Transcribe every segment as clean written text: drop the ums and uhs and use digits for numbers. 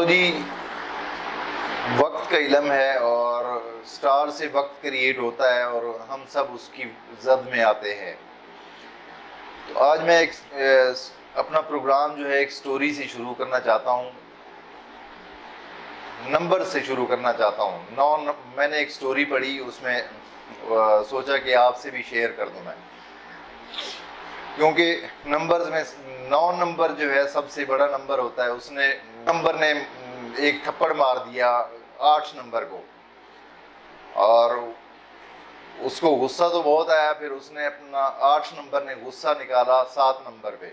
جی، وقت کا علم ہے اور سٹار سے وقت کریٹ ہوتا ہے اور ہم سب اس کی زد میں آتے ہیں۔ تو آج میں اپنا پروگرام جو ہے ایک سٹوری سے شروع کرنا چاہتا ہوں، نمبر سے شروع کرنا چاہتا ہوں۔ میں نے ایک سٹوری پڑھی، اس میں سوچا کہ آپ سے بھی شیئر کر دوں میں، کیونکہ نمبرز میں 9 نمبر جو ہے سب سے بڑا نمبر ہوتا ہے۔ اس نے نمبر نے ایک تھپڑ مار دیا 8 نمبر کو، اور اس کو غصہ تو بہت آیا۔ پھر اس نے اپنا 8 نمبر نے غصہ نکالا 7 نمبر پہ۔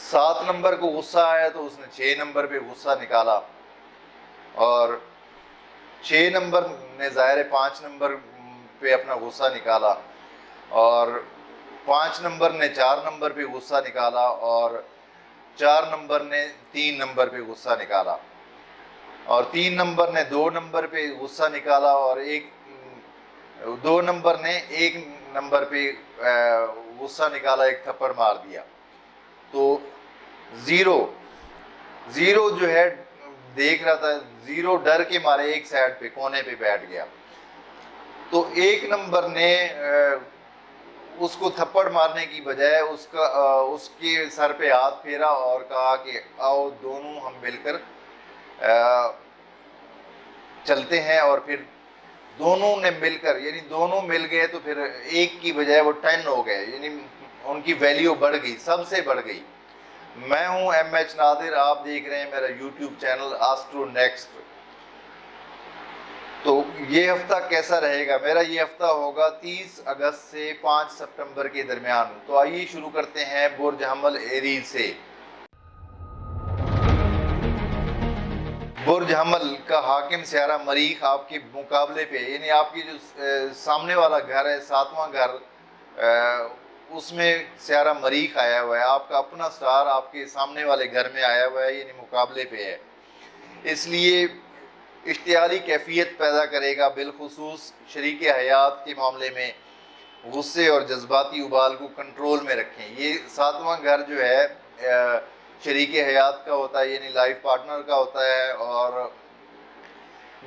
7 نمبر کو غصہ آیا تو اس نے 6 نمبر پہ غصہ نکالا، اور 6 نمبر نے ظاہر 5 نمبر پہ اپنا غصہ نکالا، اور 5 نمبر نے 4 نمبر پہ غصہ نکالا، اور 4 نمبر نے 3 نمبر پہ غصہ نکالا، اور 3 نمبر نے 2 نمبر پہ غصہ نکالا، اور 2 نمبر نے 1 نمبر پہ غصہ نکالا، ایک تھپڑ مار دیا۔ تو زیرو جو ہے دیکھ رہا تھا، زیرو ڈر کے مارے ایک سائڈ پہ کونے پہ بیٹھ گیا۔ تو 1 نمبر نے اس کو تھپڑ مارنے کی بجائے اس کے سر پہ ہاتھ پھیرا اور کہا کہ آؤ دونوں ہم مل کر چلتے ہیں، اور پھر دونوں نے مل کر، یعنی دونوں مل گئے تو پھر 1 کی بجائے وہ 10 ہو گئے، یعنی ان کی ویلیو بڑھ گئی، سب سے بڑھ گئی۔ میں ہوں MH نادر، آپ دیکھ رہے ہیں میرا یوٹیوب چینل آسٹرو نیکسٹ۔ تو یہ ہفتہ کیسا رہے گا؟ میرا یہ ہفتہ ہوگا 30 اگست سے 5 سپٹمبر کے درمیان۔ تو آئیے شروع کرتے ہیں برج حمل ایریز سے۔ برج حمل کا حاکم سیارہ مریخ آپ کے مقابلے پہ، یعنی آپ کی جو سامنے والا گھر ہے 7واں گھر، اس میں سیارہ مریخ آیا ہوا ہے۔ آپ کا اپنا سٹار آپ کے سامنے والے گھر میں آیا ہوا ہے، یعنی مقابلے پہ ہے، اس لیے اشتعالی کیفیت پیدا کرے گا۔ بالخصوص شریک حیات کے معاملے میں غصے اور جذباتی ابال کو کنٹرول میں رکھیں۔ یہ 7واں گھر جو ہے شریک حیات کا ہوتا ہے، یعنی لائف پارٹنر کا ہوتا ہے، اور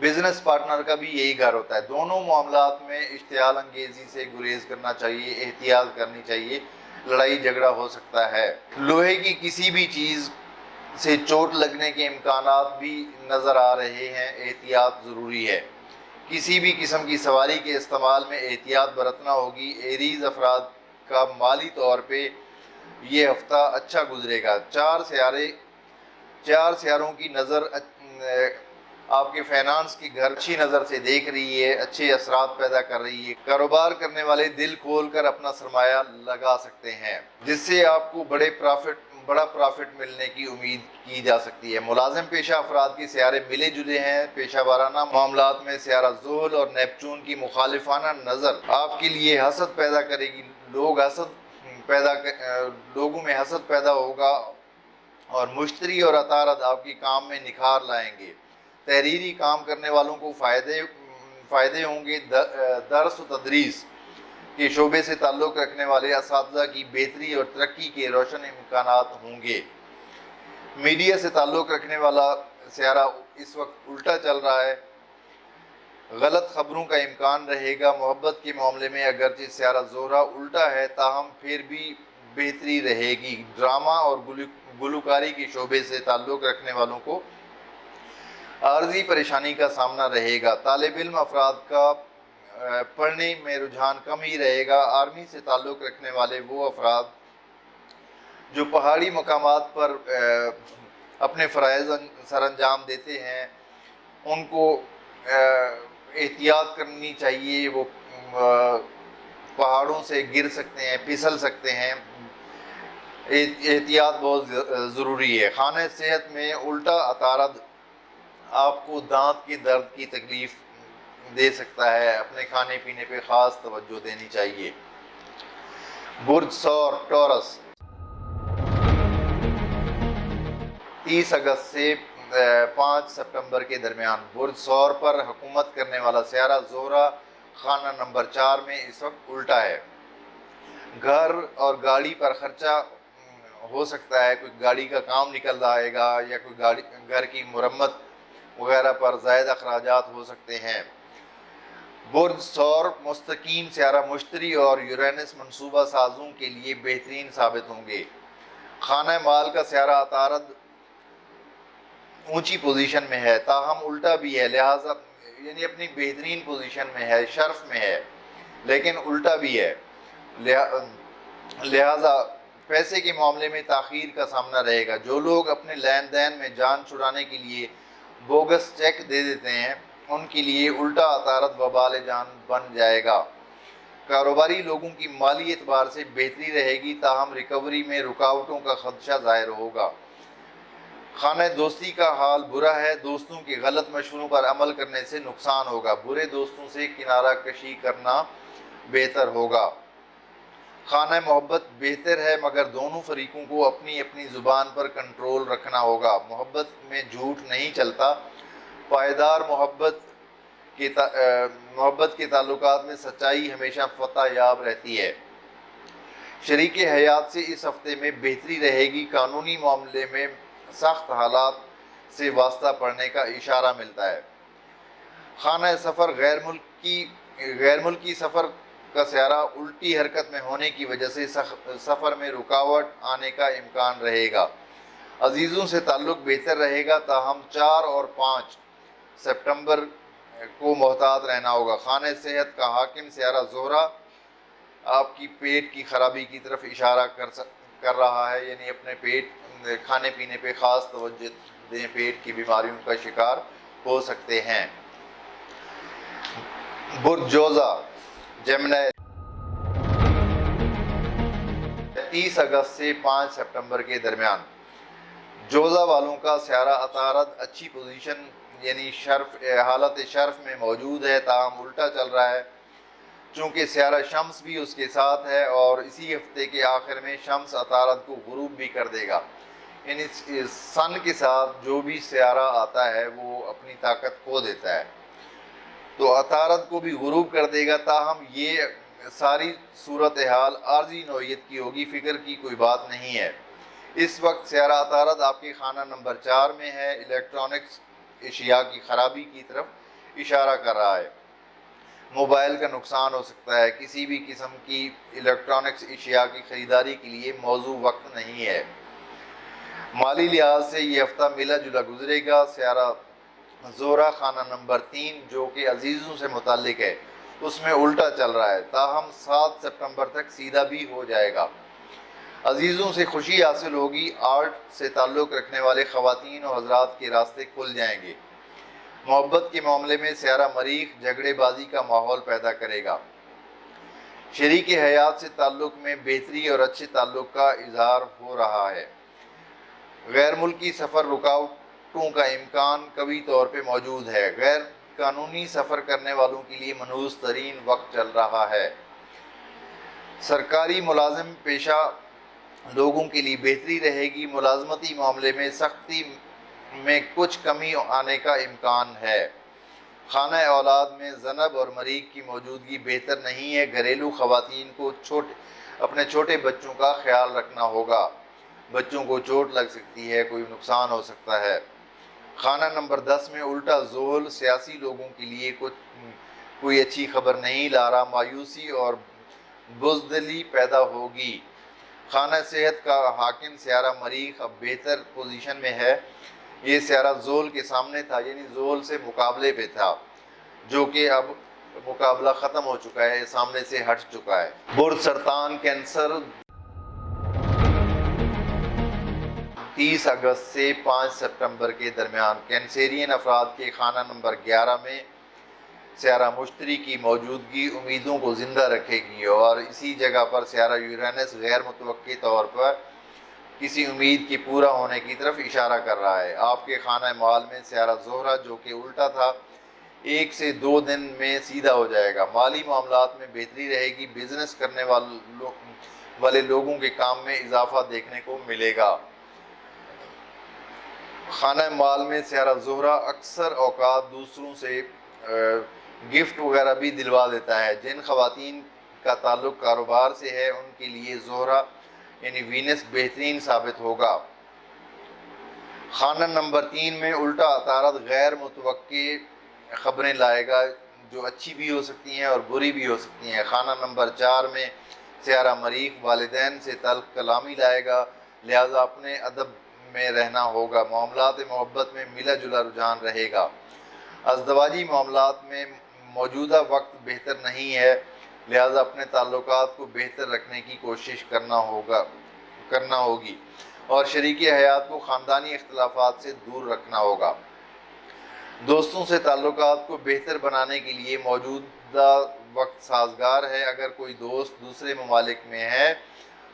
بزنس پارٹنر کا بھی یہی گھر ہوتا ہے۔ دونوں معاملات میں اشتعال انگیزی سے گریز کرنا چاہیے، احتیاط کرنی چاہیے، لڑائی جھگڑا ہو سکتا ہے۔ لوہے کی کسی بھی چیز سے چوٹ لگنے کے امکانات بھی نظر آ رہے ہیں، احتیاط ضروری ہے۔ کسی بھی قسم کی سواری کے استعمال میں احتیاط برتنا ہوگی۔ ایریز افراد کا مالی طور پہ یہ ہفتہ اچھا گزرے گا۔ 4 سیاروں کی نظر آپ کے فائنانس کی گھر اچھی نظر سے دیکھ رہی ہے، اچھے اثرات پیدا کر رہی ہے۔ کاروبار کرنے والے دل کھول کر اپنا سرمایہ لگا سکتے ہیں، جس سے آپ کو بڑا پرافٹ ملنے کی امید کی جا سکتی ہے۔ ملازم پیشہ افراد کے سیارے ملے جلے ہیں۔ پیشہ وارانہ معاملات میں سیارہ زحل اور نیپچون کی مخالفانہ نظر آپ کے لیے حسد پیدا کرے گی۔ لوگوں میں حسد پیدا ہوگا، اور مشتری اور عطارد آپ کے کام میں نکھار لائیں گے۔ تحریری کام کرنے والوں کو فائدے ہوں گے۔ درس و تدریس کے شعبے سے تعلق رکھنے والے اساتذہ کی بہتری اور ترقی کے روشن امکانات ہوں گے۔ میڈیا سے تعلق رکھنے والا سیارہ اس وقت الٹا چل رہا ہے، غلط خبروں کا امکان رہے گا۔ محبت کے معاملے میں اگرچہ سیارہ زہرہ الٹا ہے، تاہم پھر بھی بہتری رہے گی۔ ڈرامہ اور گلوکاری کے شعبے سے تعلق رکھنے والوں کو عارضی پریشانی کا سامنا رہے گا۔ طالب علم افراد کا پڑھنے میں رجحان کم ہی رہے گا۔ آرمی سے تعلق رکھنے والے وہ افراد جو پہاڑی مقامات پر اپنے فرائض سر انجام دیتے ہیں، ان کو احتیاط کرنی چاہیے۔ وہ پہاڑوں سے گر سکتے ہیں، پھسل سکتے ہیں، احتیاط بہت ضروری ہے۔ خانہ صحت میں الٹا عطارد آپ کو دانت کے درد کی تکلیف دے سکتا ہے، اپنے کھانے پینے پہ خاص توجہ دینی چاہیے۔ برج ثور ٹورس، 30 اگست سے 5 سپٹمبر کے درمیان برج ثور پر حکومت کرنے والا سیارہ زہرہ خانہ نمبر 4 میں اس وقت الٹا ہے۔ گھر اور گاڑی پر خرچہ ہو سکتا ہے کوئی گاڑی کا کام نکل آئے گا یا کوئی گاڑی گھر کی مرمت وغیرہ پر زائد اخراجات ہو سکتے ہیں۔ برج سور مستقیم سیارہ مشتری اور یورینس منصوبہ سازوں کے لیے بہترین ثابت ہوں گے۔ خانہ مال کا سیارہ عطارد اونچی پوزیشن میں ہے تاہم الٹا بھی ہے، لہٰذا یعنی اپنی بہترین پوزیشن میں ہے، شرف میں ہے، لیکن الٹا بھی ہے، لہٰذا پیسے کے معاملے میں تاخیر کا سامنا رہے گا۔ جو لوگ اپنے لین دین میں جان چھڑانے کے لیے بوگس چیک دے دیتے ہیں ان کے لیے الٹا عطارد وبال جان بن جائے گا۔ کاروباری لوگوں کی مالی اعتبار سے بہتری رہے گی تاہم ریکوری میں رکاوٹوں کا خدشہ ظاہر ہوگا۔ خانہ دوستی کا حال برا ہے، دوستوں کے غلط مشوروں پر عمل کرنے سے نقصان ہوگا، برے دوستوں سے کنارہ کشی کرنا بہتر ہوگا۔ خانہ محبت بہتر ہے مگر دونوں فریقوں کو اپنی اپنی زبان پر کنٹرول رکھنا ہوگا، محبت میں جھوٹ نہیں چلتا، پائیدار محبت کے تعلقات میں سچائی ہمیشہ فتح یاب رہتی ہے۔ شریک حیات سے اس ہفتے میں بہتری رہے گی، قانونی معاملے میں سخت حالات سے واسطہ پڑنے کا اشارہ ملتا ہے۔ خانہ سفر غیر ملکی سفر کا سیارہ الٹی حرکت میں ہونے کی وجہ سے سفر میں رکاوٹ آنے کا امکان رہے گا، عزیزوں سے تعلق بہتر رہے گا تاہم 4 اور 5 سپٹمبر کو محتاط رہنا ہوگا۔ خانہ صحت کا حاکم سیارہ زہرہ آپ کی پیٹ کی خرابی کی طرف اشارہ کر رہا ہے، یعنی اپنے کھانے پینے پہ خاص توجہ دیں، پیٹ کی بیماریوں کا شکار ہو سکتے ہیں۔ برج جوزہ جیمنی 30 اگست سے 5 سپٹمبر کے درمیان جوزہ والوں کا سیارہ عطارد اچھی پوزیشن یعنی حالت شرف میں موجود ہے تاہم الٹا چل رہا ہے، چونکہ سیارہ شمس بھی اس کے ساتھ ہے اور اسی ہفتے کے آخر میں شمس عطارد کو غروب بھی کر دے گا، یعنی سن کے ساتھ جو بھی سیارہ آتا ہے وہ اپنی طاقت کھو دیتا ہے، تو عطارد کو بھی غروب کر دے گا، تاہم یہ ساری صورتحال عارضی نوعیت کی ہوگی، فکر کی کوئی بات نہیں ہے۔ اس وقت سیارہ عطارد آپ کے خانہ نمبر 4 میں ہے، الیکٹرانکس اشیاء کی خرابی کی طرف اشارہ کر رہا ہے، موبائل کا نقصان ہو سکتا ہے، کسی بھی قسم کی الیکٹرانکس اشیاء کی خریداری کے لیے موزوں وقت نہیں ہے۔ مالی لحاظ سے یہ ہفتہ ملا جلا گزرے گا۔ سیارہ زہرہ خانہ نمبر 3 جو کہ عزیزوں سے متعلق ہے اس میں الٹا چل رہا ہے تاہم 7 سپٹمبر تک سیدھا بھی ہو جائے گا، عزیزوں سے خوشی حاصل ہوگی، آرٹ سے تعلق رکھنے والے خواتین و حضرات کے راستے کھل جائیں گے۔ محبت کے معاملے میں سیارہ مریخ جھگڑے بازی کا ماحول پیدا کرے گا، شریک حیات سے تعلق میں بہتری اور اچھے تعلق کا اظہار ہو رہا ہے، غیر ملکی سفر رکاوٹوں کا امکان قوی طور پہ موجود ہے، غیر قانونی سفر کرنے والوں کے لیے منحوس ترین وقت چل رہا ہے، سرکاری ملازم پیشہ لوگوں کے لیے بہتری رہے گی، ملازمتی معاملے میں سختی میں کچھ کمی آنے کا امکان ہے، خانہ اولاد میں ذنب اور مریخ کی موجودگی بہتر نہیں ہے، گھریلو خواتین کو اپنے چھوٹے بچوں کا خیال رکھنا ہوگا، بچوں کو چوٹ لگ سکتی ہے، کوئی نقصان ہو سکتا ہے۔ خانہ نمبر 10 میں الٹا زحل سیاسی لوگوں کے لیے کوئی اچھی خبر نہیں لا رہا، مایوسی اور بزدلی پیدا ہوگی، خانہ صحت کا حاکم سیارہ مریخ اب بہتر پوزیشن میں ہے، یہ سیارہ زحل کے سامنے تھا، یعنی زحل سے مقابلے پہ تھا، جو کہ اب مقابلہ ختم ہو چکا ہے، سامنے سے ہٹ چکا ہے۔ برج سرطان کینسر 30 اگست سے 5 سپٹمبر کے درمیان کینسیرین افراد کے خانہ نمبر 11 میں سیارہ مشتری کی موجودگی امیدوں کو زندہ رکھے گی اور اسی جگہ پر سیارہ یورینس غیر متوقع طور پر کسی امید کے پورا ہونے کی طرف اشارہ کر رہا ہے۔ آپ کے خانہ مال میں سیارہ زہرہ جو کہ الٹا تھا 1 سے 2 دن میں سیدھا ہو جائے گا، مالی معاملات میں بہتری رہے گی، بزنس کرنے والے لوگوں کے کام میں اضافہ دیکھنے کو ملے گا۔ خانہ مال میں سیارہ زہرہ اکثر اوقات دوسروں سے گفٹ وغیرہ بھی دلوا دیتا ہے، جن خواتین کا تعلق کاروبار سے ہے ان کے لیے زہرہ یعنی وینس بہترین ثابت ہوگا۔ خانہ نمبر 3 میں الٹا عطارد غیر متوقع خبریں لائے گا، جو اچھی بھی ہو سکتی ہیں اور بری بھی ہو سکتی ہیں۔ خانہ نمبر 4 میں سیارہ مریخ والدین سے تلخ کلامی لائے گا، لہذا اپنے ادب میں رہنا ہوگا۔ معاملات محبت میں ملا جلا رجحان رہے گا۔ ازدواجی معاملات میں موجودہ وقت بہتر نہیں ہے، لہذا اپنے تعلقات کو بہتر رکھنے کی کوشش کرنا ہوگی اور شریک حیات کو خاندانی اختلافات سے دور رکھنا ہوگا۔ دوستوں سے تعلقات کو بہتر بنانے کے لیے موجودہ وقت سازگار ہے۔ اگر کوئی دوست دوسرے ممالک میں ہے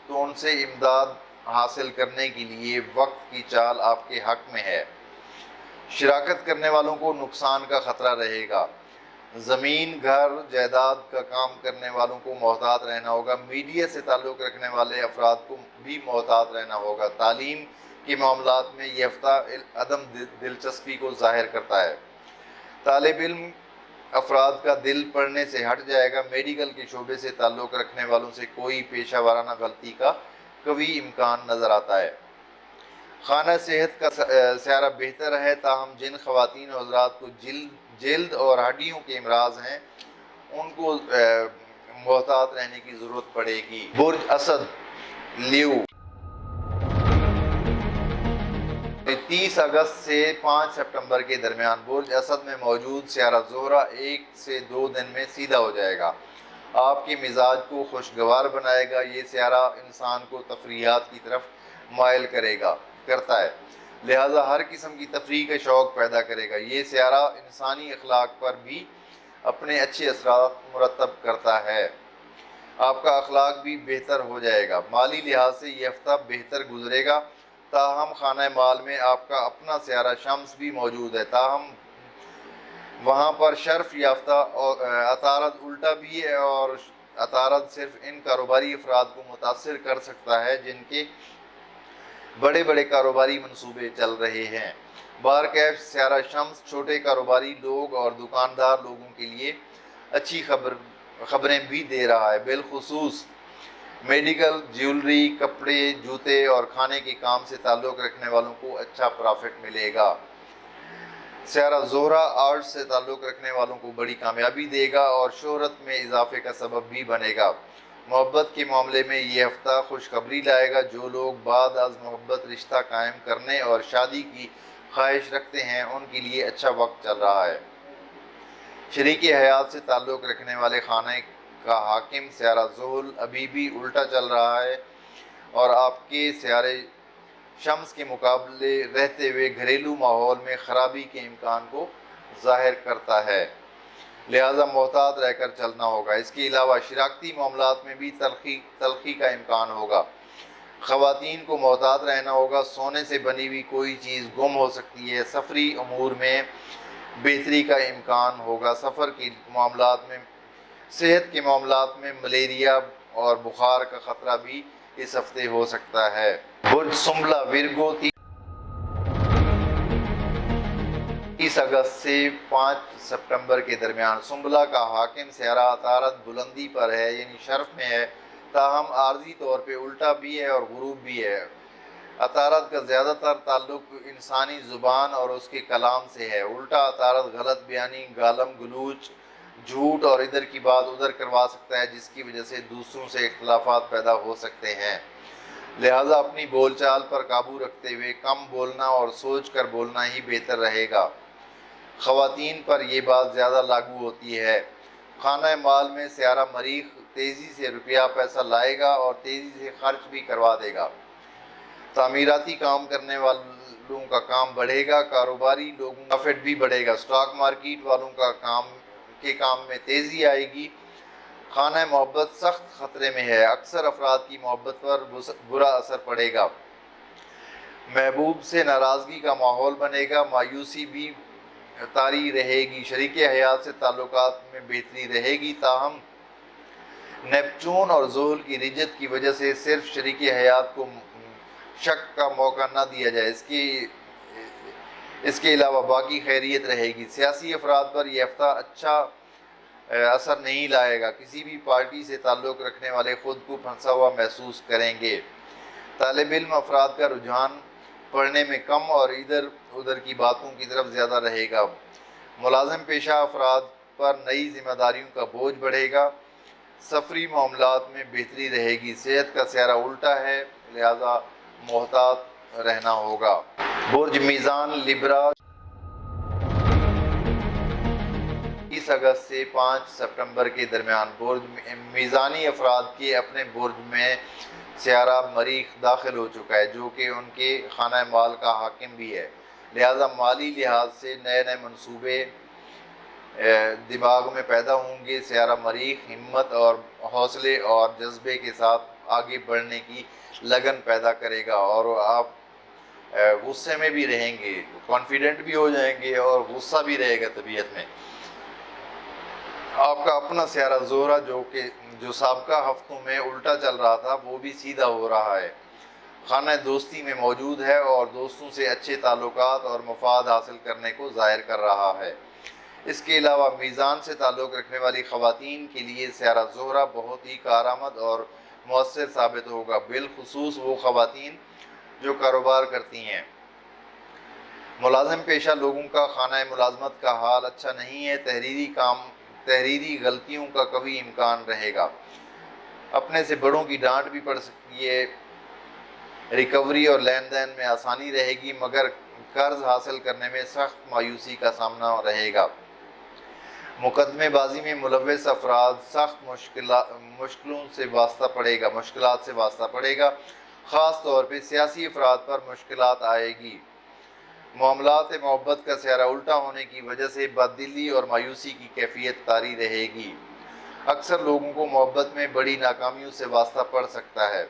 تو ان سے امداد حاصل کرنے کے لیے وقت کی چال آپ کے حق میں ہے۔ شراکت کرنے والوں کو نقصان کا خطرہ رہے گا۔ زمین، گھر، جائیداد کا کام کرنے والوں کو محتاط رہنا ہوگا۔ میڈیا سے تعلق رکھنے والے افراد کو بھی محتاط رہنا ہوگا۔ تعلیم کے معاملات میں یہ ہفتہ عدم دلچسپی کو ظاہر کرتا ہے۔ طالب علم افراد کا دل پڑھنے سے ہٹ جائے گا۔ میڈیکل کے شعبے سے تعلق رکھنے والوں سے کوئی پیشہ ورانہ غلطی کا قوی امکان نظر آتا ہے۔ خانہ صحت کا سیارہ بہتر ہے، تاہم جن خواتین و حضرات کو جلد اور ہڈیوں کے امراض ہیں ان کو محتاط رہنے کی ضرورت پڑے گی۔ برج اسد لیو 30 اگست سے 5 سپٹمبر کے درمیان برج اسد میں موجود سیارہ زہرہ 1 سے 2 دن میں سیدھا ہو جائے گا۔ آپ کے مزاج کو خوشگوار بنائے گا۔ یہ سیارہ انسان کو تفریحات کی طرف مائل کرتا ہے، لہذا ہر قسم کی تفریح کا شوق پیدا کرے گا۔ یہ سیارہ انسانی اخلاق پر بھی اپنے اچھے اثرات مرتب کرتا ہے۔ آپ کا اخلاق بھی بہتر ہو جائے گا۔ مالی لحاظ سے یہ ہفتہ بہتر گزرے گا، تاہم خانہ مال میں آپ کا اپنا سیارہ شمس بھی موجود ہے، تاہم وہاں پر شرف یافتہ عطارد الٹا بھی ہے، اور عطارد صرف ان کاروباری افراد کو متاثر کر سکتا ہے جن کے بڑے بڑے کاروباری منصوبے چل رہے ہیں۔ بارکیف سیارہ شمس چھوٹے کاروباری لوگ اور دکاندار لوگوں کے لیے اچھی خبریں بھی دے رہا ہے، بالخصوص میڈیکل، جیولری، کپڑے، جوتے اور کھانے کے کام سے تعلق رکھنے والوں کو اچھا پرافٹ ملے گا۔ سیارہ زہرہ آرٹ سے تعلق رکھنے والوں کو بڑی کامیابی دے گا اور شہرت میں اضافے کا سبب بھی بنے گا۔ محبت کے معاملے میں یہ ہفتہ خوشخبری لائے گا۔ جو لوگ بعد از محبت رشتہ قائم کرنے اور شادی کی خواہش رکھتے ہیں ان کے لیے اچھا وقت چل رہا ہے۔ شریک حیات سے تعلق رکھنے والے خانہ کا حاکم سیارہ زحل ابھی بھی الٹا چل رہا ہے اور آپ کے سیارے شمس کے مقابلے رہتے ہوئے گھریلو ماحول میں خرابی کے امکان کو ظاہر کرتا ہے، لہذا محتاط رہ کر چلنا ہوگا۔ اس کے علاوہ شراکتی معاملات میں بھی تلخی کا امکان ہوگا۔ خواتین کو محتاط رہنا ہوگا، سونے سے بنی ہوئی کوئی چیز گم ہو سکتی ہے۔ سفری امور میں بہتری کا امکان ہوگا۔ سفر کے معاملات میں صحت کے معاملات میں ملیریا اور بخار کا خطرہ بھی اس ہفتے ہو سکتا ہے۔ برج سنبلہ ورگو 30 اگست سے 5 سپٹمبر کے درمیان سنبلہ کا حاکم سیارہ عطارد بلندی پر ہے، یعنی شرف میں ہے، تاہم عارضی طور پہ الٹا بھی ہے اور غروب بھی ہے۔ عطارد کا زیادہ تر تعلق انسانی زبان اور اس کے کلام سے ہے۔ الٹا عطارد غلط بیانی، گالم گلوچ، جھوٹ اور ادھر کی بات ادھر کروا سکتا ہے، جس کی وجہ سے دوسروں سے اختلافات پیدا ہو سکتے ہیں، لہذا اپنی بول چال پر قابو رکھتے ہوئے کم بولنا اور سوچ کر بولنا ہی بہتر رہے گا۔ خواتین پر یہ بات زیادہ لاگو ہوتی ہے۔ خانہ مال میں سیارہ مریخ تیزی سے روپیہ پیسہ لائے گا اور تیزی سے خرچ بھی کروا دے گا۔ تعمیراتی کام کرنے والوں کا کام بڑھے گا، کاروباری لوگوں کا پروفٹ بھی بڑھے گا۔ سٹاک مارکیٹ والوں کا کام میں تیزی آئے گی۔ خانہ محبت سخت خطرے میں ہے، اکثر افراد کی محبت پر برا اثر پڑے گا۔ محبوب سے ناراضگی کا ماحول بنے گا، مایوسی بھی طاری رہے گی۔ شریک حیات سے تعلقات میں بہتری رہے گی، تاہم نیپچون اور زحل کی رجت کی وجہ سے صرف شریک حیات کو شک کا موقع نہ دیا جائے۔ اس کے علاوہ باقی خیریت رہے گی۔ سیاسی افراد پر یہ ہفتہ اچھا اثر نہیں لائے گا۔ کسی بھی پارٹی سے تعلق رکھنے والے خود کو پھنسا ہوا محسوس کریں گے۔ طالب علم افراد کا رجحان پڑھنے میں کم اور ادھر ادھر کی باتوں کی طرف زیادہ رہے گا۔ ملازم پیشہ افراد پر نئی ذمہ داریوں کا بوجھ بڑھے گا۔ سفری معاملات میں بہتری رہے گی۔ صحت کا سیارہ الٹا ہے، لہذا محتاط رہنا ہوگا۔ برج میزان لبرا 30 اگست سے 5 سپٹمبر کے درمیان برج میزانی افراد کے اپنے برج میں سیارہ مریخ داخل ہو چکا ہے، جو کہ ان کے خانہ مال کا حاکم بھی ہے، لہذا مالی لحاظ سے نئے نئے منصوبے دماغ میں پیدا ہوں گے۔ سیارہ مریخ ہمت اور حوصلے اور جذبے کے ساتھ آگے بڑھنے کی لگن پیدا کرے گا، اور آپ غصے میں بھی رہیں گے، کانفیڈنٹ بھی ہو جائیں گے اور غصہ بھی رہے گا طبیعت میں۔ آپ کا اپنا سیارہ زہرہ جو سابقہ ہفتوں میں الٹا چل رہا تھا، وہ بھی سیدھا ہو رہا ہے، خانہ دوستی میں موجود ہے اور دوستوں سے اچھے تعلقات اور مفاد حاصل کرنے کو ظاہر کر رہا ہے۔ اس کے علاوہ میزان سے تعلق رکھنے والی خواتین کے لیے سیارہ زہرہ بہت ہی کارآمد اور مؤثر ثابت ہوگا، بالخصوص وہ خواتین جو کاروبار کرتی ہیں۔ ملازم پیشہ لوگوں کا خانہ ملازمت کا حال اچھا نہیں ہے، تحریری غلطیوں کا قوی امکان رہے گا، اپنے سے بڑوں کی ڈانٹ بھی پڑ سکتی ہے۔ ریکوری اور لین دین میں آسانی رہے گی، مگر قرض حاصل کرنے میں سخت مایوسی کا سامنا رہے گا۔ مقدمے بازی میں ملوث افراد سخت مشکلات سے واسطہ پڑے گا، خاص طور پہ سیاسی افراد پر مشکلات آئے گی۔ معاملات محبت کا سیارہ الٹا ہونے کی وجہ سے بددلی اور مایوسی کی کیفیت طاری رہے گی۔ اکثر لوگوں کو محبت میں بڑی ناکامیوں سے واسطہ پڑ سکتا ہے۔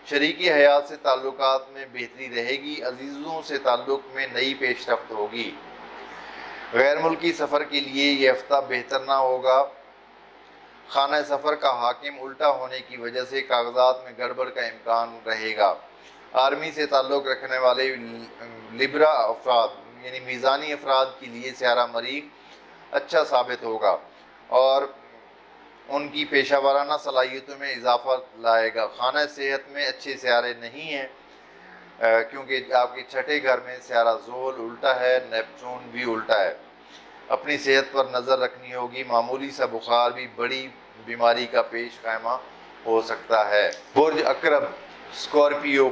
شریکی حیات سے تعلقات میں بہتری رہے گی، عزیزوں سے تعلق میں نئی پیش رفت ہوگی۔ غیر ملکی سفر کے لیے یہ ہفتہ بہتر نہ ہوگا۔ خانہ سفر کا حاکم الٹا ہونے کی وجہ سے کاغذات میں گڑبڑ کا امکان رہے گا۔ آرمی سے تعلق رکھنے والے لبرا افراد یعنی میزانی افراد کے لیے سیارہ مریخ اچھا ثابت ہوگا اور ان کی پیشہ ورانہ صلاحیتوں میں اضافہ لائے گا۔ خانہ صحت میں اچھے سیارے نہیں ہیں، کیونکہ آپ کے چھٹے گھر میں سیارہ زحل الٹا ہے، نیپچون بھی الٹا ہے۔ اپنی صحت پر نظر رکھنی ہوگی، معمولی سا بخار بھی بڑی بیماری کا پیش خیمہ ہو سکتا ہے۔ برج عقرب اسکارپیو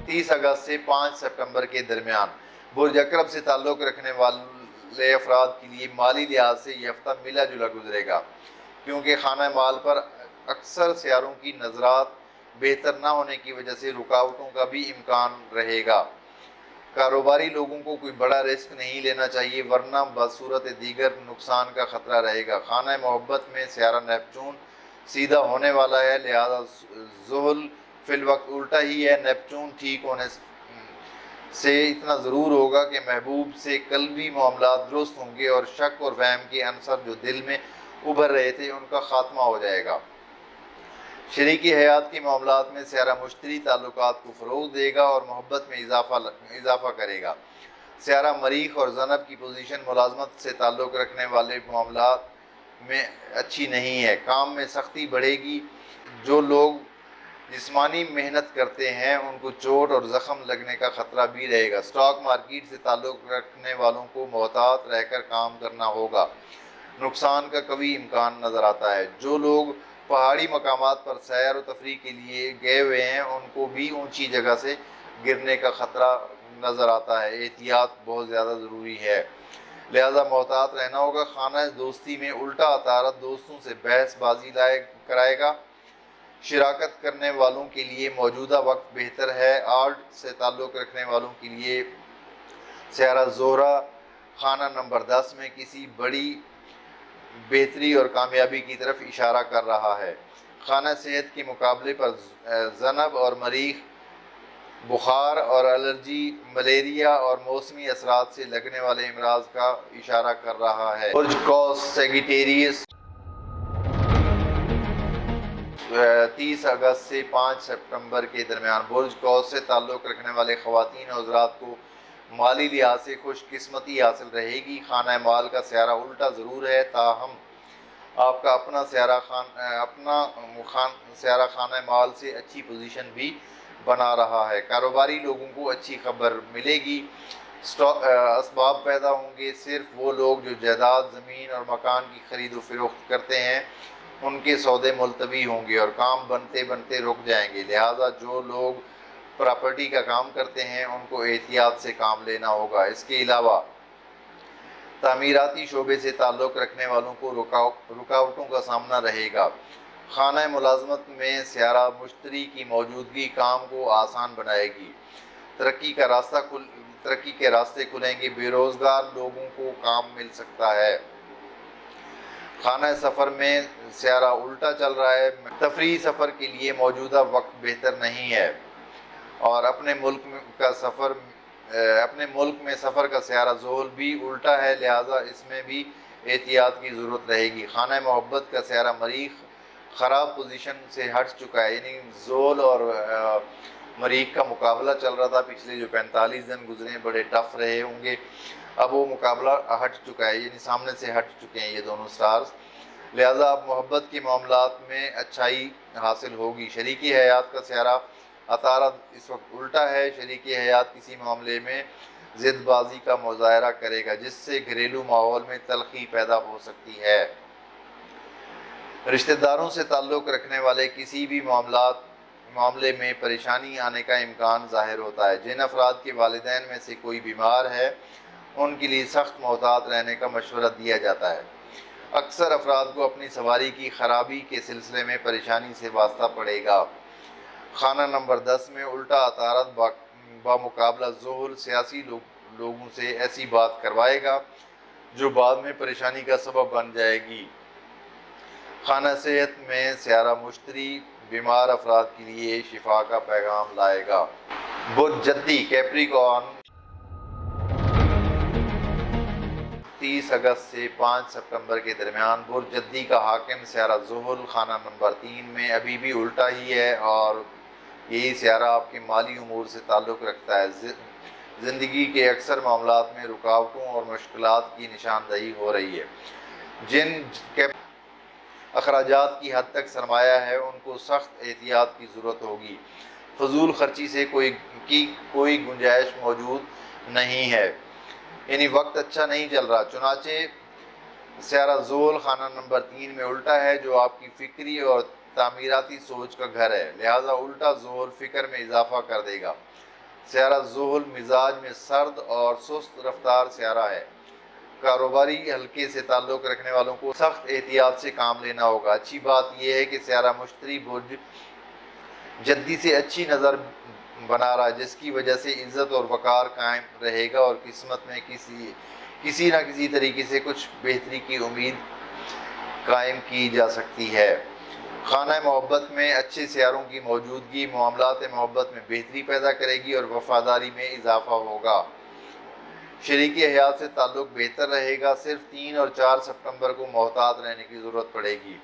30 اگست سے 5 سپٹمبر کے درمیان برج عقرب سے تعلق رکھنے والے افراد کے لیے مالی لحاظ سے یہ ہفتہ ملا جلا گزرے گا، کیونکہ خانہ مال پر اکثر سیاروں کی نظرات بہتر نہ ہونے کی وجہ سے رکاوٹوں کا بھی امکان رہے گا۔ کاروباری لوگوں کو کوئی بڑا رسک نہیں لینا چاہیے، ورنہ بصورت دیگر نقصان کا خطرہ رہے گا۔ خانہ محبت میں سیارہ نیپچون سیدھا ہونے والا ہے، لہذا زحل فی الوقت الٹا ہی ہے۔ نیپچون ٹھیک ہونے سے اتنا ضرور ہوگا کہ محبوب سے قلبی معاملات درست ہوں گے اور شک اور وہم کے عنصر جو دل میں ابھر رہے تھے ان کا خاتمہ ہو جائے گا۔ شریکی حیات کے معاملات میں سیارہ مشتری تعلقات کو فروغ دے گا اور محبت میں اضافہ کرے گا۔ سیارہ مریخ اور ذنب کی پوزیشن ملازمت سے تعلق رکھنے والے معاملات میں اچھی نہیں ہے، کام میں سختی بڑھے گی۔ جو لوگ جسمانی محنت کرتے ہیں ان کو چوٹ اور زخم لگنے کا خطرہ بھی رہے گا۔ اسٹاک مارکیٹ سے تعلق رکھنے والوں کو محتاط رہ کر کام کرنا ہوگا، نقصان کا قوی امکان نظر آتا ہے۔ جو لوگ پہاڑی مقامات پر سیر و تفریح کے لیے گئے ہوئے ہیں ان کو بھی اونچی جگہ سے گرنے کا خطرہ نظر آتا ہے، احتیاط بہت زیادہ ضروری ہے، لہذا محتاط رہنا ہوگا۔ خانہ دوستی میں الٹا عطارد دوستوں سے بحث بازی کرائے گا۔ شراکت کرنے والوں کے لیے موجودہ وقت بہتر ہے۔ آرٹ سے تعلق رکھنے والوں کے لیے سیارہ زہرہ خانہ نمبر 10 میں کسی بڑی بہتری اور کامیابی کی طرف اشارہ کر رہا ہے۔ خانہ صحت کے مقابلے پر ذنب اور مریخ بخار اور الرجی، ملیریا اور موسمی اثرات سے لگنے والے امراض کا اشارہ کر رہا ہے۔ برج قوس سیگیٹیریس 30 اگست سے 5 سپٹمبر کے درمیان برج قوس سے تعلق رکھنے والے خواتین اور حضرات کو مالی لحاظ سے خوش قسمتی حاصل رہے گی۔ خانہ مال کا سیارہ الٹا ضرور ہے، تاہم آپ کا اپنا سیارہ خانہ مال سے اچھی پوزیشن بھی بنا رہا ہے۔ کاروباری لوگوں کو اچھی خبر ملے گی۔ اسباب پیدا ہوں گے۔ صرف وہ لوگ جو جائیداد، زمین اور مکان کی خرید و فروخت کرتے ہیں ان کے سودے ملتوی ہوں گے اور کام بنتے بنتے رک جائیں گے۔ لہٰذا جو لوگ پراپرٹی کا کام کرتے ہیں ان کو احتیاط سے کام لینا ہوگا۔ اس کے علاوہ تعمیراتی شعبے سے تعلق رکھنے والوں کو رکاوٹوں کا سامنا رہے گا۔ خانہ ملازمت میں سیارہ مشتری کی موجودگی کام کو آسان بنائے گی۔ ترقی کے راستے کھلیں گے۔ بے روزگار لوگوں کو کام مل سکتا ہے۔ خانہ سفر میں سیارہ الٹا چل رہا ہے۔ تفریحی سفر کے لیے موجودہ وقت بہتر نہیں ہے اور اپنے ملک میں سفر کا سیارہ زحل بھی الٹا ہے، لہٰذا اس میں بھی احتیاط کی ضرورت رہے گی۔ خانہ محبت کا سیارہ مریخ خراب پوزیشن سے ہٹ چکا ہے، یعنی زحل اور مریخ کا مقابلہ چل رہا تھا۔ پچھلے جو 45 دن گزرے بڑے ٹف رہے ہوں گے، اب وہ مقابلہ ہٹ چکا ہے، یعنی سامنے سے ہٹ چکے ہیں یہ دونوں سٹارز، لہٰذا اب محبت کے معاملات میں اچھائی حاصل ہوگی۔ شریکی حیات کا سیارہ عطارد اس وقت الٹا ہے۔ شریکی حیات کسی معاملے میں ضد بازی کا مظاہرہ کرے گا جس سے گھریلو ماحول میں تلخی پیدا ہو سکتی ہے۔ رشتہ داروں سے تعلق رکھنے والے کسی بھی معاملے میں پریشانی آنے کا امکان ظاہر ہوتا ہے۔ جن افراد کے والدین میں سے کوئی بیمار ہے ان کے لیے سخت محتاط رہنے کا مشورہ دیا جاتا ہے۔ اکثر افراد کو اپنی سواری کی خرابی کے سلسلے میں پریشانی سے واسطہ پڑے گا۔ خانہ نمبر 10 میں الٹا عطارد بمقابلہ زحل سیاسی لوگوں سے ایسی بات کروائے گا جو بعد میں پریشانی کا سبب بن جائے گی۔ خانہ صحت میں سیارہ مشتری بیمار افراد کے لیے شفا کا پیغام لائے گا۔ برج جدی کیپریکارن 30 اگست سے 5 ستمبر کے درمیان برج جدی کا حاکم سیارہ زحل خانہ نمبر 3 میں ابھی بھی الٹا ہی ہے اور یہی سیارہ آپ کے مالی امور سے تعلق رکھتا ہے۔ زندگی کے اکثر معاملات میں رکاوٹوں اور مشکلات کی نشاندہی ہو رہی ہے۔ جن اخراجات کی حد تک سرمایہ ہے ان کو سخت احتیاط کی ضرورت ہوگی۔ فضول خرچی سے کوئی گنجائش موجود نہیں ہے، یعنی وقت اچھا نہیں چل رہا۔ چنانچہ سیارہ زحل خانہ نمبر 3 میں الٹا ہے جو آپ کی فکری اور تعمیراتی سوچ کا گھر ہے، لہٰذا الٹا زحل فکر میں اضافہ کر دے گا۔ سیارہ زحل مزاج میں سرد اور سست رفتار سیارہ ہے۔ کاروباری حلقے سے تعلق رکھنے والوں کو سخت احتیاط سے کام لینا ہوگا۔ اچھی بات یہ ہے کہ سیارہ مشتری برج جدی سے اچھی نظر بنا رہا ہے جس کی وجہ سے عزت اور وقار قائم رہے گا اور قسمت میں کسی نہ کسی طریقے سے کچھ بہتری کی امید قائم کی جا سکتی ہے۔ خانہ محبت میں اچھے سیاروں کی موجودگی معاملات محبت میں بہتری پیدا کرے گی اور وفاداری میں اضافہ ہوگا۔ شریکی حیات سے تعلق بہتر رہے گا۔ صرف 3 اور 4 ستمبر کو محتاط رہنے کی ضرورت پڑے گی۔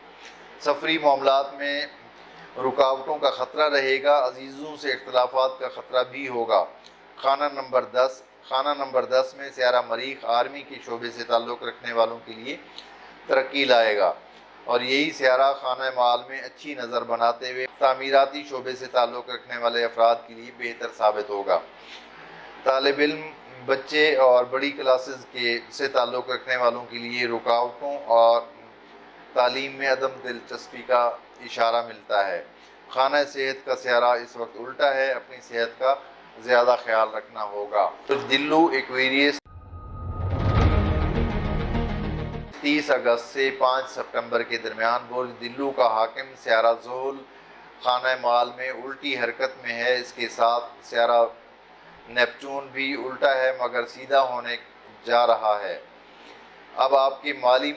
سفری معاملات میں رکاوٹوں کا خطرہ رہے گا۔ عزیزوں سے اختلافات کا خطرہ بھی ہوگا۔ خانہ نمبر 10 میں سیارہ مریخ آرمی کے شعبے سے تعلق رکھنے والوں کے لیے ترقی لائے گا اور یہی سیارہ خانہ مال میں اچھی نظر بناتے ہوئے تعمیراتی شعبے سے تعلق رکھنے والے افراد کے لیے بہتر ثابت ہوگا۔ طالب علم، بچے اور بڑی کلاسز سے تعلق رکھنے والوں کے لیے رکاوٹوں اور تعلیم میں عدم دلچسپی کا اشارہ ملتا ہے۔ خانہ صحت کا سیارہ اس وقت الٹا ہے، اپنی صحت کا زیادہ خیال رکھنا ہوگا۔ دلو ایکویریس 30 اگست سے 5 ستمبر کے درمیان برج دلو کا حاکم سیارہ زحل خانہ مال میں الٹی حرکت میں ہے۔ اس کے ساتھ سیارہ نیپچون بھی الٹا ہے مگر سیدھا ہونے جا رہا ہے۔ اب آپ کے مالی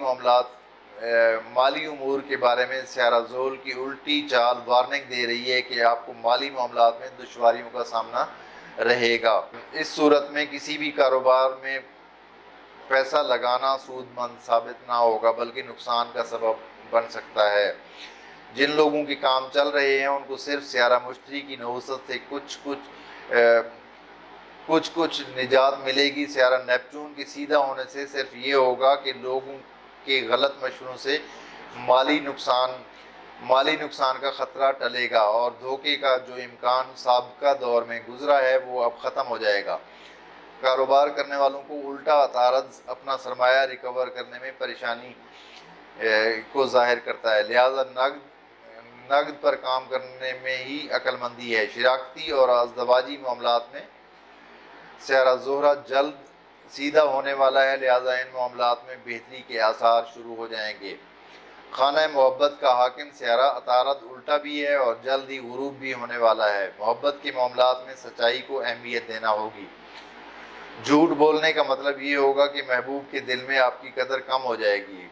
امور کے بارے میں سیارہ زحل کی الٹی چال وارننگ دے رہی ہے کہ آپ کو مالی معاملات میں دشواریوں کا سامنا رہے گا۔ اس صورت میں کسی بھی کاروبار میں پیسہ لگانا سود مند ثابت نہ ہوگا بلکہ نقصان کا سبب بن سکتا ہے۔ جن لوگوں کے کام چل رہے ہیں ان کو صرف سیارہ مشتری کی نحوست سے کچھ نجات ملے گی۔ سیارہ نیپچون کے سیدھا ہونے سے صرف یہ ہوگا کہ لوگوں کے غلط مشوروں سے مالی نقصان کا خطرہ ٹلے گا اور دھوکے کا جو امکان سابقہ دور میں گزرا ہے وہ اب ختم ہو جائے گا۔ کاروبار کرنے والوں کو الٹا عطارد اپنا سرمایہ ریکور کرنے میں پریشانی کو ظاہر کرتا ہے، لہذا نقد پر کام کرنے میں ہی عقل مندی ہے۔ شراکتی اور ازدواجی معاملات میں سیارہ زہرہ جلد سیدھا ہونے والا ہے، لہذا ان معاملات میں بہتری کے آثار شروع ہو جائیں گے۔ خانہ محبت کا حاکم سیارہ عطارد الٹا بھی ہے اور جلد ہی غروب بھی ہونے والا ہے۔ محبت کے معاملات میں سچائی کو اہمیت دینا ہوگی۔ جھوٹ بولنے کا مطلب یہ ہوگا کہ محبوب کے دل میں آپ کی قدر کم ہو جائے گی،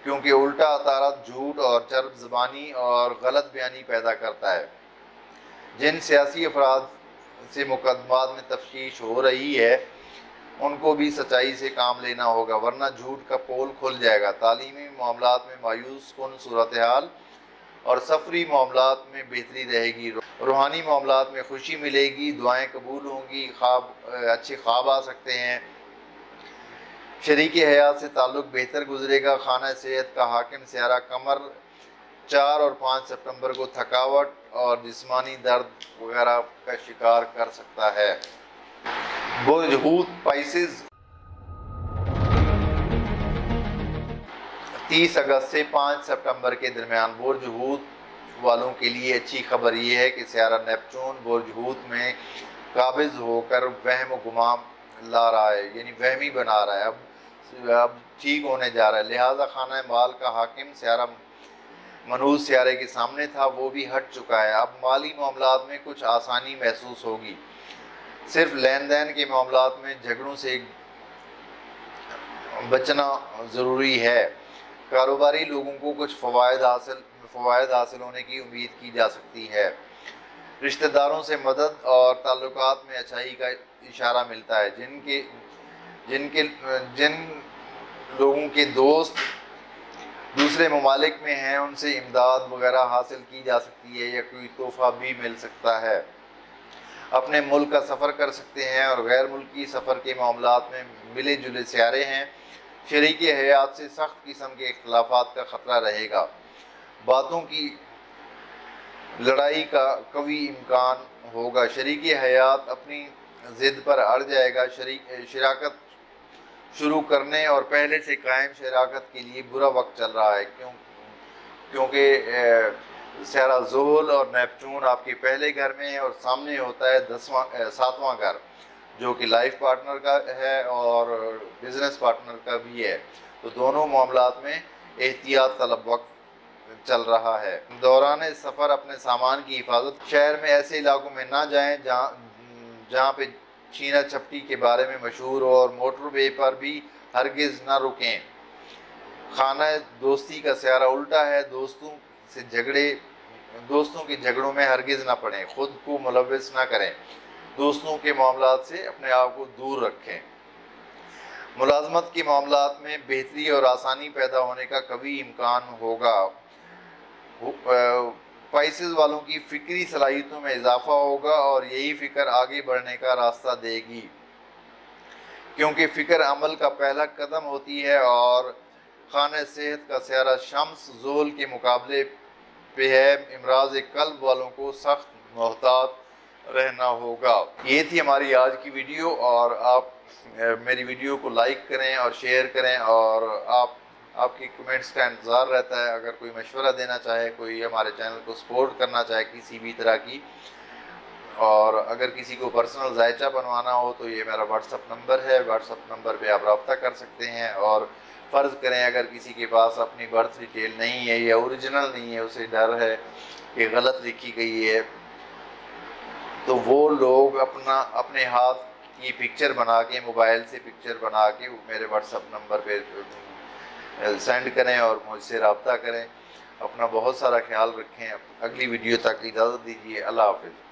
کیونکہ الٹا عطارد جھوٹ اور چرب زبانی اور غلط بیانی پیدا کرتا ہے۔ جن سیاسی افراد سے مقدمات میں تفتیش ہو رہی ہے ان کو بھی سچائی سے کام لینا ہوگا، ورنہ جھوٹ کا پول کھل جائے گا۔ تعلیمی معاملات میں مایوس کن صورتحال اور سفری معاملات میں بہتری رہے گی۔ روحانی معاملات میں خوشی ملے گی، دعائیں قبول ہوں گی، اچھے خواب آ سکتے ہیں۔ شریک حیات سے تعلق بہتر گزرے گا۔ خانہ صحت کا حاکم سیارہ قمر 4 اور 5 ستمبر کو تھکاوٹ اور جسمانی درد وغیرہ کا شکار کر سکتا ہے۔ برج حوت پائسز 30 اگست سے 5 ستمبر کے درمیان۔ برج حوت والوں کے لیے اچھی خبر یہ ہے کہ سیارہ نیپچون برج حوت میں قابض ہو کر وہم و گمان لا رہا ہے، یعنی وہمی بنا رہا ہے، اب ٹھیک ہونے جا رہا ہے، لہٰذا خانہ مال کا حاکم سیارہ منوز سیارے کے سامنے تھا وہ بھی ہٹ چکا ہے۔ اب مالی معاملات میں کچھ آسانی محسوس ہوگی۔ صرف لین دین کے معاملات میں جھگڑوں سے بچنا ضروری ہے۔ کاروباری لوگوں کو کچھ فوائد حاصل ہونے کی امید کی جا سکتی ہے۔ رشتہ داروں سے مدد اور تعلقات میں اچھائی کا اشارہ ملتا ہے۔ جن لوگوں کے دوست دوسرے ممالک میں ہیں ان سے امداد وغیرہ حاصل کی جا سکتی ہے یا کوئی تحفہ بھی مل سکتا ہے۔ اپنے ملک کا سفر کر سکتے ہیں اور غیر ملکی سفر کے معاملات میں ملے جلے سیارے ہیں۔ شریک حیات سے سخت قسم کے اختلافات کا خطرہ رہے گا۔ باتوں کی لڑائی کا قوی امکان ہوگا۔ شریک حیات اپنی ضد پر اڑ جائے گا۔ شراکت شروع کرنے اور پہلے سے قائم شراکت کے لیے برا وقت چل رہا ہے، کیونکہ سیارہ زحل اور نیپچون آپ کے پہلے گھر میں ہے اور سامنے ہوتا ہے 7واں گھر جو کہ لائف پارٹنر کا ہے اور بزنس پارٹنر کا بھی ہے، تو دونوں معاملات میں احتیاط طلب وقت چل رہا ہے۔ دوران سفر اپنے سامان کی حفاظت، شہر میں ایسے علاقوں میں نہ جائیں جہاں پہ چھینا چھپٹی کے بارے میں مشہور ہو اور موٹر وے پر بھی ہرگز نہ رکیں۔ خانہ دوستی کا سیارہ الٹا ہے، دوستوں کے جھگڑوں میں ہرگز نہ پڑیں، خود کو ملوث نہ کریں، دوستوں کے معاملات سے اپنے آپ کو دور رکھیں۔ ملازمت کے معاملات میں بہتری اور آسانی پیدا ہونے کا قوی امکان ہوگا۔ پائسز والوں کی فکری صلاحیتوں میں اضافہ ہوگا اور یہی فکر آگے بڑھنے کا راستہ دے گی، کیونکہ فکر عمل کا پہلا قدم ہوتی ہے۔ اور خانہ صحت کا سیارہ شمس زحل کے مقابلے پہ ہے، امراض قلب والوں کو سخت محتاط رہنا ہوگا۔ یہ تھی ہماری آج کی ویڈیو، اور آپ میری ویڈیو کو لائک کریں اور شیئر کریں، اور آپ کی کمنٹس کا انتظار رہتا ہے۔ اگر کوئی مشورہ دینا چاہے، کوئی ہمارے چینل کو سپورٹ کرنا چاہے کسی بھی طرح کی، اور اگر کسی کو پرسنل ذائچہ بنوانا ہو تو یہ میرا واٹس اپ نمبر ہے، واٹس اپ نمبر پہ آپ رابطہ کر سکتے ہیں۔ اور فرض کریں اگر کسی کے پاس اپنی برتھ ڈیٹیل نہیں ہے یا اوریجنل نہیں ہے، اسے ڈر ہے کہ غلط لکھی گئی ہے، تو وہ لوگ اپنے ہاتھ کی پکچر بنا کے، موبائل سے پکچر بنا کے میرے واٹس اپ نمبر پہ سینڈ کریں اور مجھ سے رابطہ کریں۔ اپنا بہت سارا خیال رکھیں۔ اگلی ویڈیو تک اجازت دیجیے۔ اللہ حافظ۔